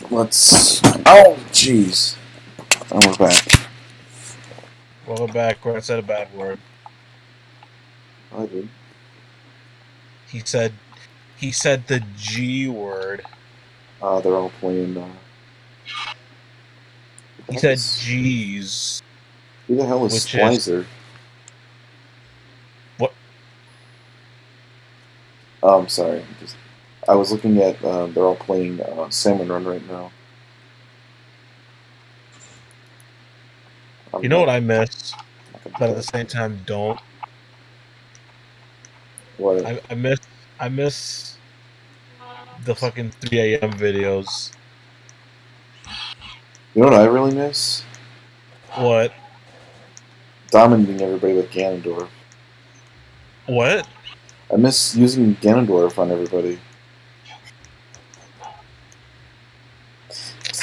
Let's. Oh, jeez. And we're back. Welcome back. Grant said a bad word. I did. He said the G word. They're all playing. Who the He heck said is? G's, Who the hell is which is Splicer? what? Oh, I'm sorry. I was looking at. They're all playing Salmon Run right now. You I'm know not, what I miss, not gonna but do at the that. same time don't. What? I miss the fucking 3 a.m. videos. You know what I really miss? What? Dominating everybody with Ganondorf. What? I miss using Ganondorf on everybody.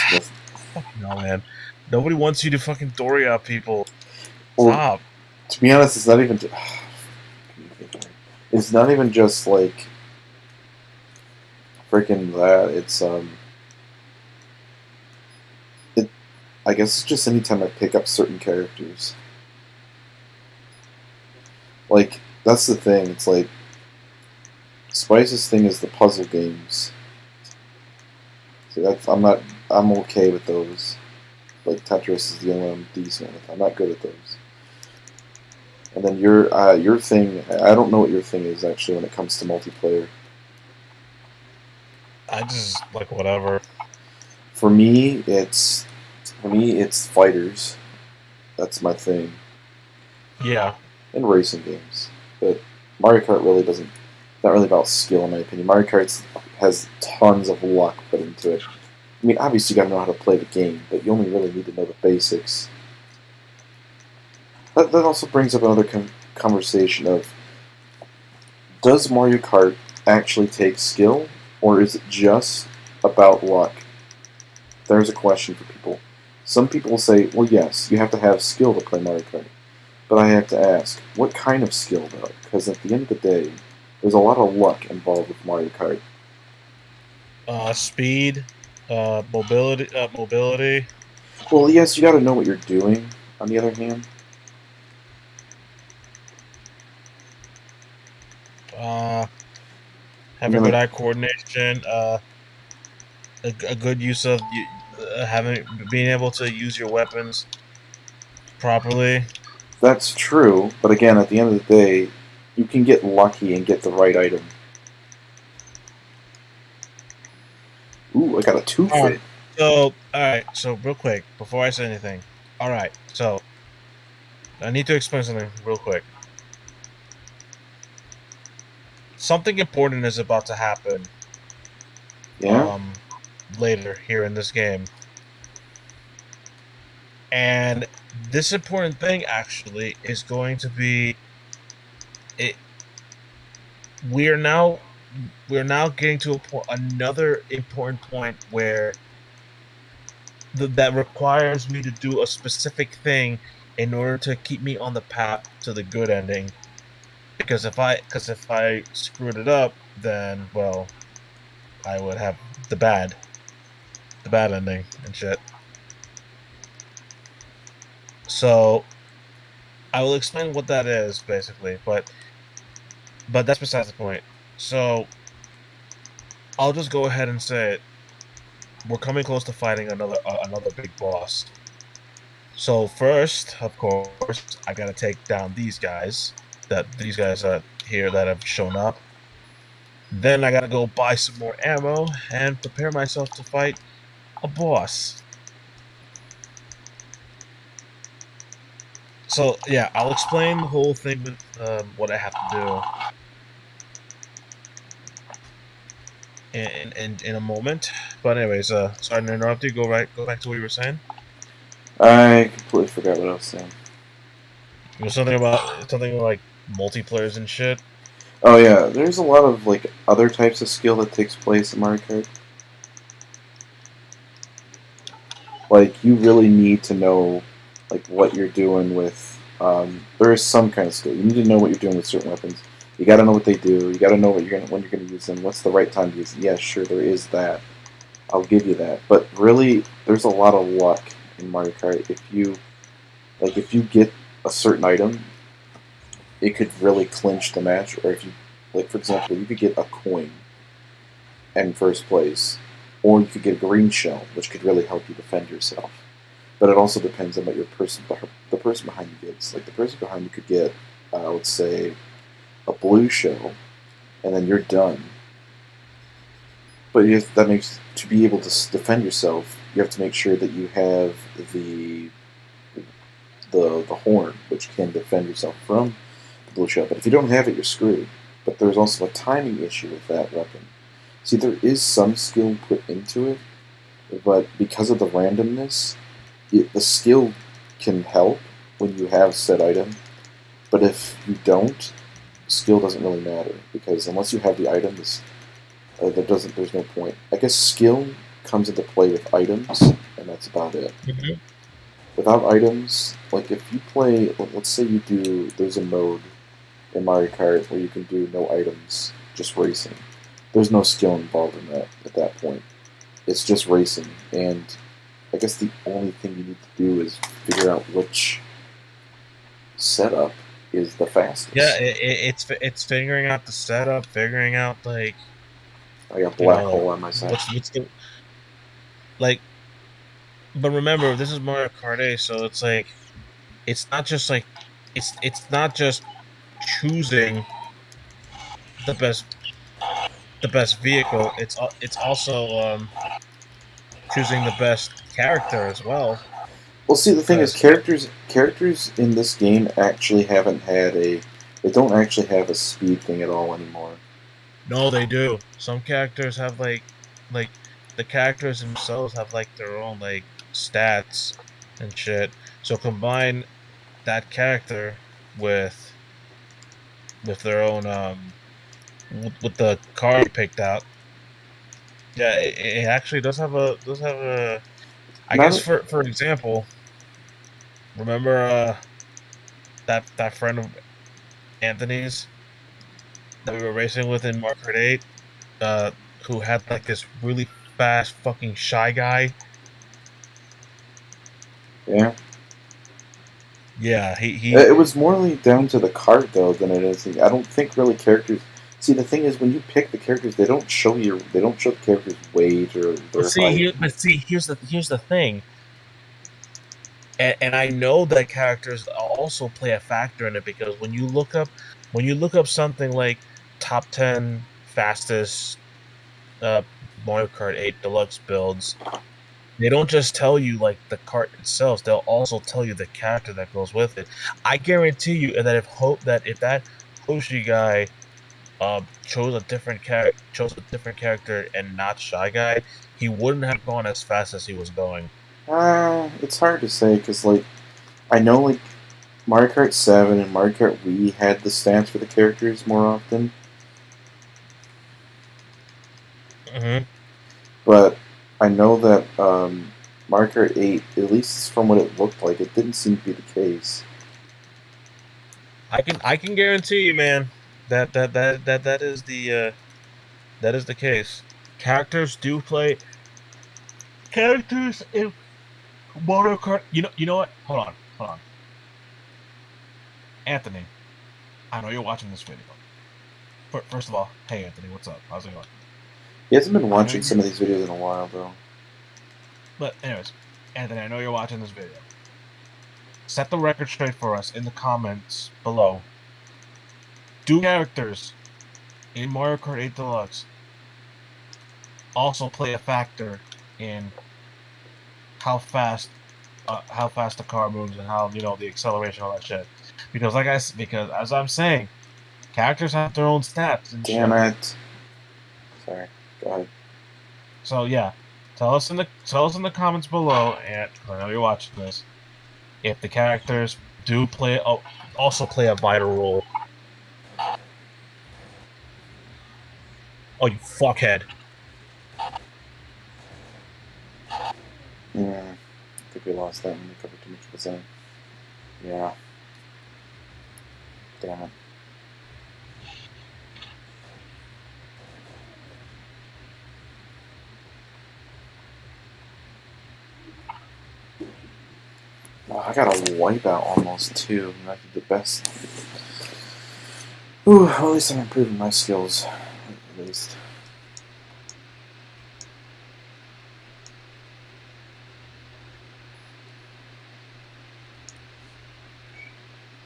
That's, No, man. Nobody wants you to fucking Dory out people. well, Stop. to be honest, it's not even. It's not even just like freaking that. It. I guess it's just anytime I pick up certain characters. Like that's the thing. It's like Spice's thing is the puzzle games. See, that's I'm okay with those. Like Tetris is the only one I'm decent with. I'm not good at those. And then your thing. I don't know what your thing is actually when it comes to multiplayer. I just like whatever. For me, it's fighters. That's my thing. Yeah. And racing games. But Mario Kart really doesn't. Not really about skill in my opinion. Mario Kart has tons of luck put into it. I mean, obviously you got to know how to play the game, but you only really need to know the basics. That also brings up another conversation of does Mario Kart actually take skill, or is it just about luck? There's a question for people. Some people say, well, yes, you have to have skill to play Mario Kart. But I have to ask, what kind of skill, though? Because at the end of the day, there's a lot of luck involved with Mario Kart. Speed, mobility. Well, yes, you got to know what you're doing. On the other hand, Uh, I having mean, good like eye coordination. A good use of having being able to use your weapons properly. that's true. But again, at the end of the day, you can get lucky and get the right item. Ooh, I got a All twofer. right. So real quick before I say anything. All right. So I need to explain something real quick. Something important is about to happen. Yeah, Um, later here in this game, and this important thing actually is going to be it. We are now getting to another important point where that requires me to do a specific thing in order to keep me on the path to the good ending. Because if I screwed it up, then well, I would have the bad the bad ending and shit. So I will explain what that is basically, but that's besides the point. So I'll just go ahead and say it. We're coming close to fighting another big boss. So first, of course, I gotta take down these guys here that have shown up. Then I gotta go buy some more ammo and prepare myself to fight a boss. So yeah, I'll explain the whole thing with what I have to do in a moment. But anyways, sorry to interrupt you. Go back to what you were saying. I completely forgot what I was saying. It was something like multiplayers and shit. Oh yeah, there's a lot of like other types of skill that takes place in Mario Kart. Like you really need to know like what you're doing with. There is some kind of skill. You need to know what you're doing with certain weapons. You got to know what they do. You got to know what you're gonna when you're gonna use them. What's the right time to use them? Yeah, sure, there is that. I'll give you that. But really, there's a lot of luck in Mario Kart. If you get a certain item, it could really clinch the match. Or if you, like for example, you could get a coin in first place, or you could get a green shell, which could really help you defend yourself. But it also depends on what the person behind you gets. Like the person behind you could get, let's say, a blue shell, and then you're done. But that makes to be able to defend yourself, you have to make sure that you have the the horn, which can defend yourself from the blue shell. But if you don't have it, you're screwed. But there's also a timing issue with that weapon. See, there is some skill put into it, but because of the randomness, the skill can help when you have said item. But if you don't, skill doesn't really matter because unless you have the item, there's no point. I guess skill comes into play with items, and that's about it. Mm-hmm. Without items, like if you play, let's say there's a mode in Mario Kart where you can do no items, just racing. There's no skill involved in that at that point. It's just racing, and I guess the only thing you need to do is figure out which setup is the Yeah, fastest. it's figuring out the setup, figuring out like I got you black know like hole on my side. what's the like. But remember, this is Mario Kart 8, so it's like it's not just like it's not just choosing the best vehicle. It's also choosing the best character as well. Well, see, the thing is, Because characters in this game actually haven't had a. They don't actually have a speed thing at all anymore. no, they do. Some characters have like the characters themselves have like their own like stats and shit. So combine that character with their own with the car you picked out. Yeah, it actually does have a. I guess Not for example, remember that friend of Anthony's that we were racing with in Mario Kart 8, uh, who had like this really fast fucking shy guy. yeah. Yeah, he It was more down to the card though than it is. I don't think really characters. See, the thing is, when you pick the characters, they don't show the characters' weight or their height. but see here's the thing, and I know that characters also play a factor in it because when you look up something like top 10 fastest uh Mario Kart 8 deluxe builds, they don't just tell you like the cart itself; they'll also tell you the character that goes with it. I guarantee you that if that Hoshi guy chose a different character and not Shy Guy, he wouldn't have gone as fast as he was going. It's hard to say because I know Mario Kart 7 and Mario Kart Wii had the stats for the characters more often, Hmm. but I know that Mario Kart 8, at least from what it looked like, it didn't seem to be the case. I can guarantee you, man, that is the case. Characters do play characters in Mario Kart. You know what? Hold on, Anthony. I know you're watching this video. First of all, hey Anthony, what's up? How's it going? He hasn't been I know watching you, some of these videos in a while though. but anyways, Anthony, I know you're watching this video. Set the record straight for us in the comments below. Do characters in Mario Kart 8 Deluxe also play a factor in how fast the car moves and how the acceleration, all that shit? Because as I'm saying, characters have their own stats and Damn shit. it! Sorry. Go ahead. So yeah, tell us in the comments below, and I know you're watching this, if the characters do play also play a vital role. Oh, you fuckhead! I think we lost that one. We covered too much of the zone. Yeah. Damn it. I got a wipeout almost too. And I did the best. Ooh, at least I'm improving my skills. At least.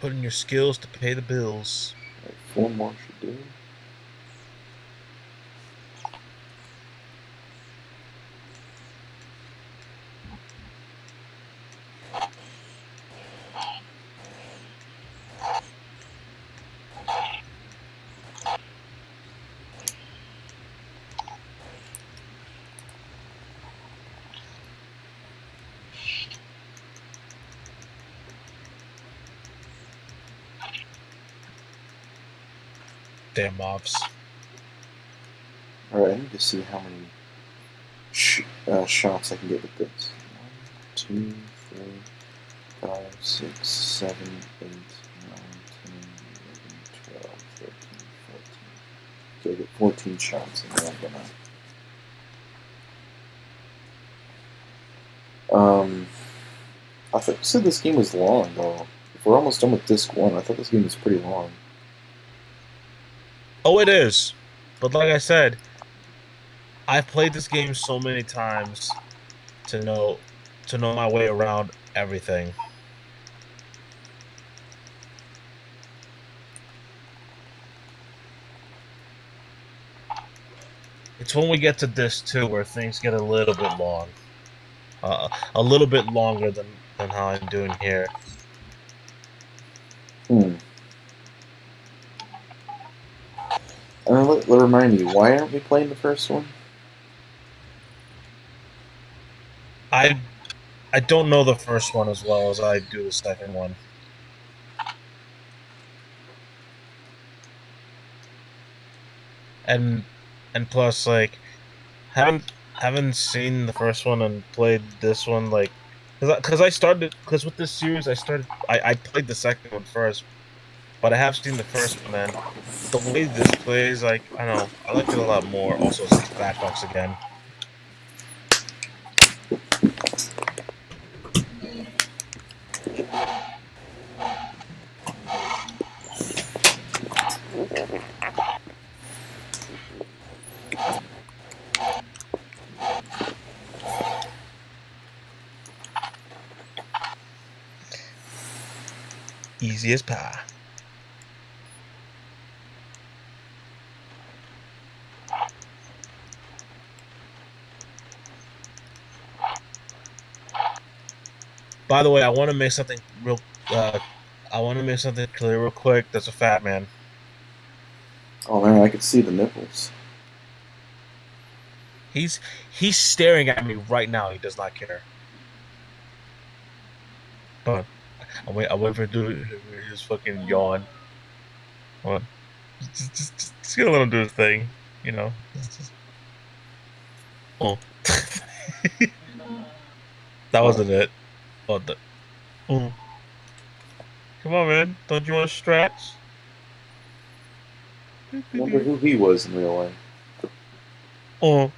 Putting your skills to pay the bills. Right, 4 more should do. Damn mobs. Alright, I need to see how many shots I can get with this. 1, 2, 3, 5, 6, 7, 8, 9, 10, 11, 12, 13, 14. Okay, I get 14 shots, and then I'm gonna. I thought you said this game was long, though. If we're almost done with disc 1, I thought this game was pretty long. Oh, it is. But like I said, I've played this game so many times to know my way around everything. It's when we get to this too where things get a little bit long, a little bit longer than how I'm doing here. Remind me, why aren't we playing the first one? I don't know the first one as well as I do the second one. And plus, like, haven't seen the first one and played this one, like, because with this series I played the second one first, but I have seen the first one, and the way this plays, like, I don't know, I like it a lot more. Also, it's Fat Fox again. Easy as pie. By the way, I want to make something clear real quick. That's a fat man. Oh man, I could see the nipples. He's staring at me right now. He does not care. Come on. I'm waiting for him to do his fucking yawn. Come on. Just gonna let him do his thing. You know. Oh. That wasn't it. Oh, oh. Come on, man. Don't you want to stretch? I wonder who he was in real life. Oh.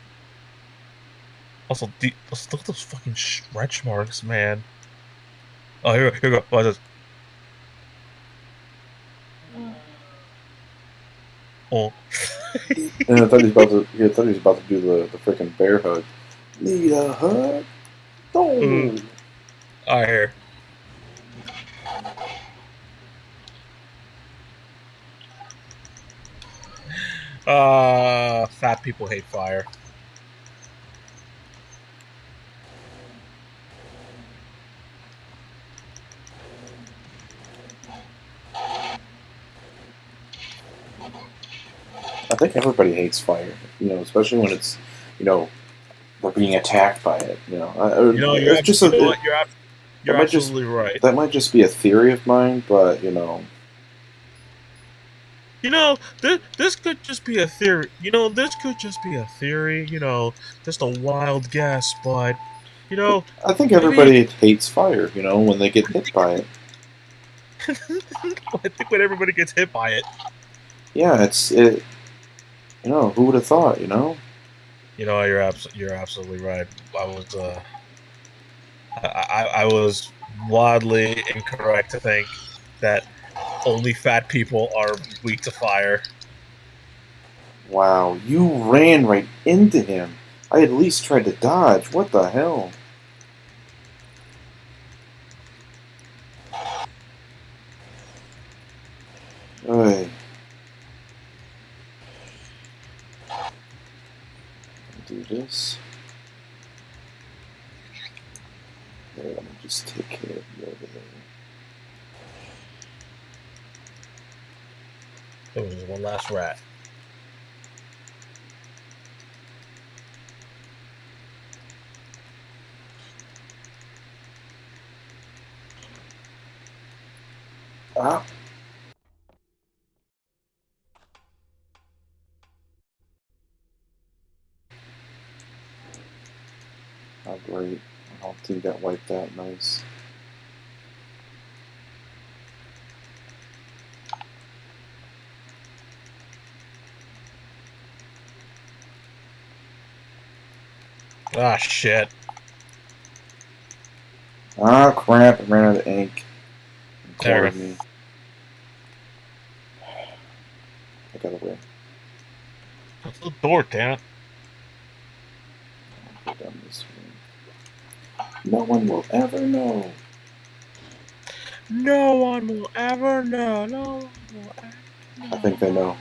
Also, look at those fucking stretch marks, man. Oh, here we go. Watch this. Oh. And I thought he was about to do the freaking bear hug. Need a hug? Oh. All right, here. Fat people hate fire. I think everybody hates fire. You know, especially when it's, you know, we're being attacked by it. You know, You're absolutely right. That might just be a theory of mine, but you know. This could just be a theory. This could just be a theory. Just a wild guess, but I think everybody hates fire. You know, when they get hit by it. I think when everybody gets hit by it. Yeah, it. You know, who would have thought? You know. You're absolutely right. I was wildly incorrect to think that only fat people are weak to fire. Wow, you ran right into him. I at least tried to dodge. What the hell? Ugh. Do this. Here, let me just take care of you over there. There was one last rat. Ah. Oh, great. Our team got wiped out. Nice. Ah, shit. Ah, crap. I ran out of ink. It There we cornered go. me. I got away. What's the door, damn it? I'll go down this way. No one will ever know. No one will ever know. No one will ever I think they know.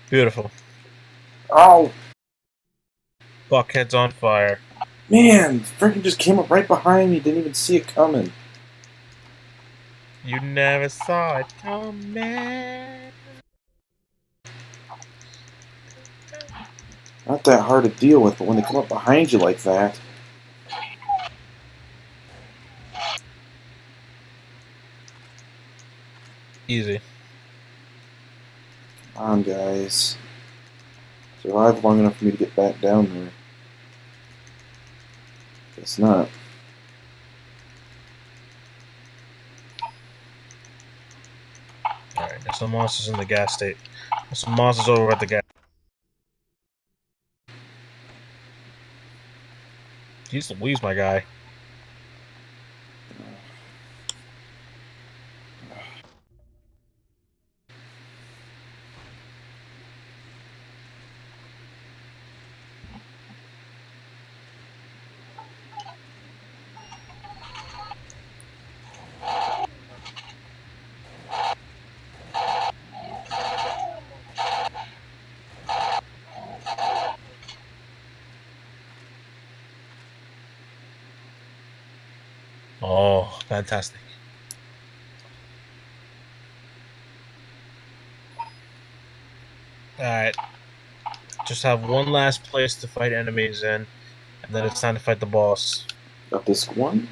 Beautiful. Oh, Buckhead's on fire. man. Freaking just came up right behind me. Didn't even see it coming. You never saw it coming. Not that hard to deal with, but when they come up behind you like that. Easy. Come on, guys. Survive long enough for me to get back down there. Guess not. Alright, there's some monsters in the gas station. There's some monsters over at the gas. Jeez Louise, my guy. Oh, fantastic. Alright. Just have one last place to fight enemies in, and then it's time to fight the boss. Of this one?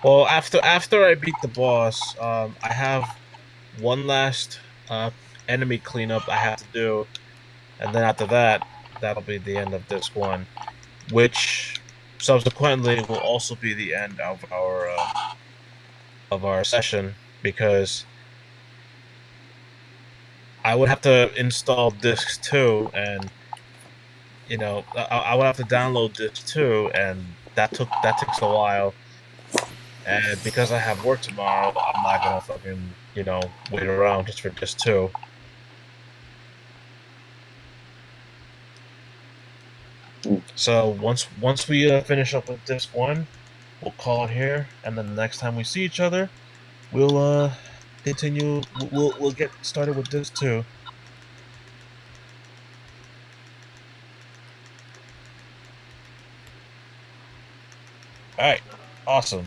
Well, after I beat the boss, I have one last enemy cleanup I have to do, and then after that, that'll be the end of this one, which subsequently will also be the end of our session because I would have to install disc two, and I would have to download disc two, and that takes a while. And because I have work tomorrow, I'm not gonna fucking wait around just for disc two. Hmm. So once we finish up with disc one, we'll call it here, and then the next time we see each other, we'll continue. We'll get started with disc two. All right, awesome.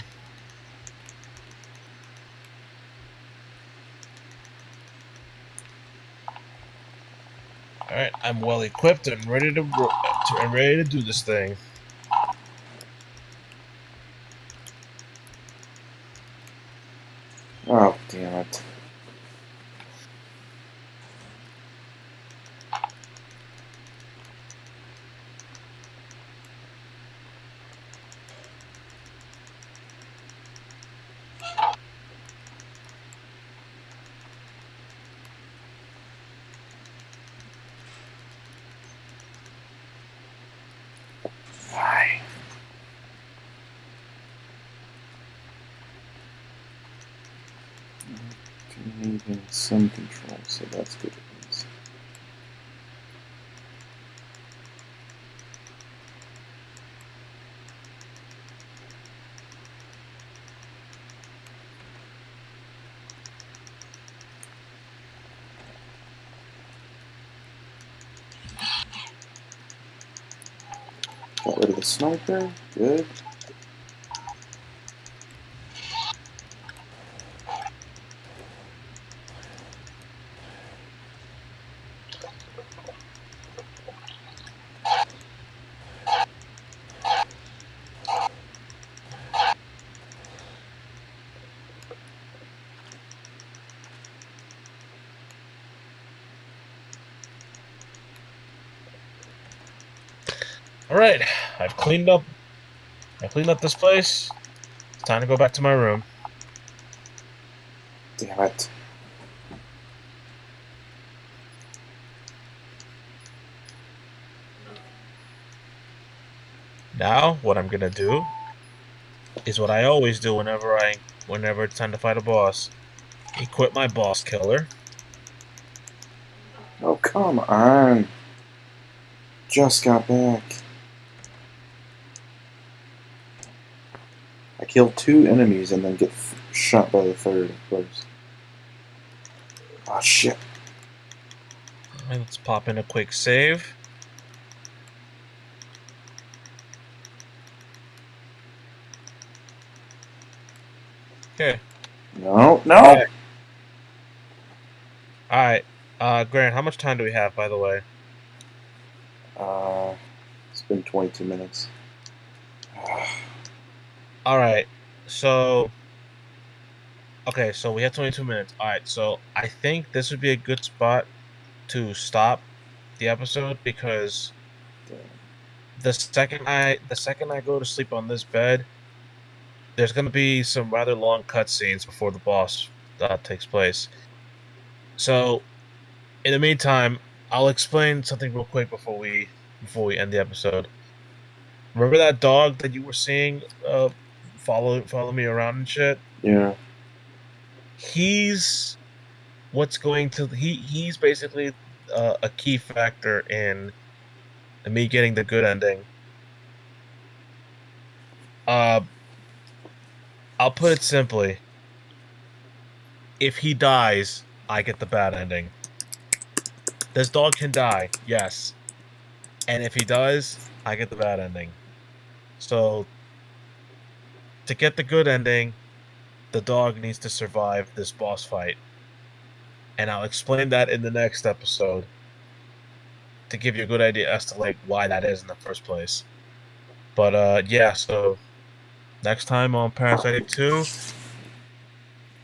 All right, I'm well equipped and ready to do this thing. Oh, damn it. Keeping some control, so that's good. Got rid of the sniper. Good. All right, I've cleaned up. I cleaned up this place. It's time to go back to my room. Damn it. Now, what I'm gonna do is what I always do whenever it's time to fight a boss. Equip my boss killer. Oh, come on. Just got back. I killed 2 enemies and then get shot by the third, of course. Oh, shit. And let's pop in a quick save. Okay. No, no! Okay. All right. Grant, how much time do we have, by the way? It's been 22 minutes. All right. So, okay, so we have 22 minutes. All right. So, I think this would be a good spot to stop the episode because the second I go to sleep on this bed, there's going to be some rather long cutscenes before the boss takes place. So, in the meantime, I'll explain something real quick before we end the episode. Remember that dog that you were seeing follow me around and shit? Yeah. He's what's going to he's basically a key factor in me getting the good ending. Uh, I'll put it simply: if he dies, I get the bad ending. This dog can die, yes, and if he does, I get the bad ending. So to get the good ending, the dog needs to survive this boss fight, and I'll explain that in the next episode to give you a good idea as to like why that is in the first place. But yeah, so next time on Parasite Eve 2,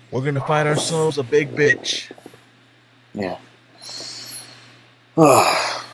we're gonna find ourselves a big bitch. Yeah.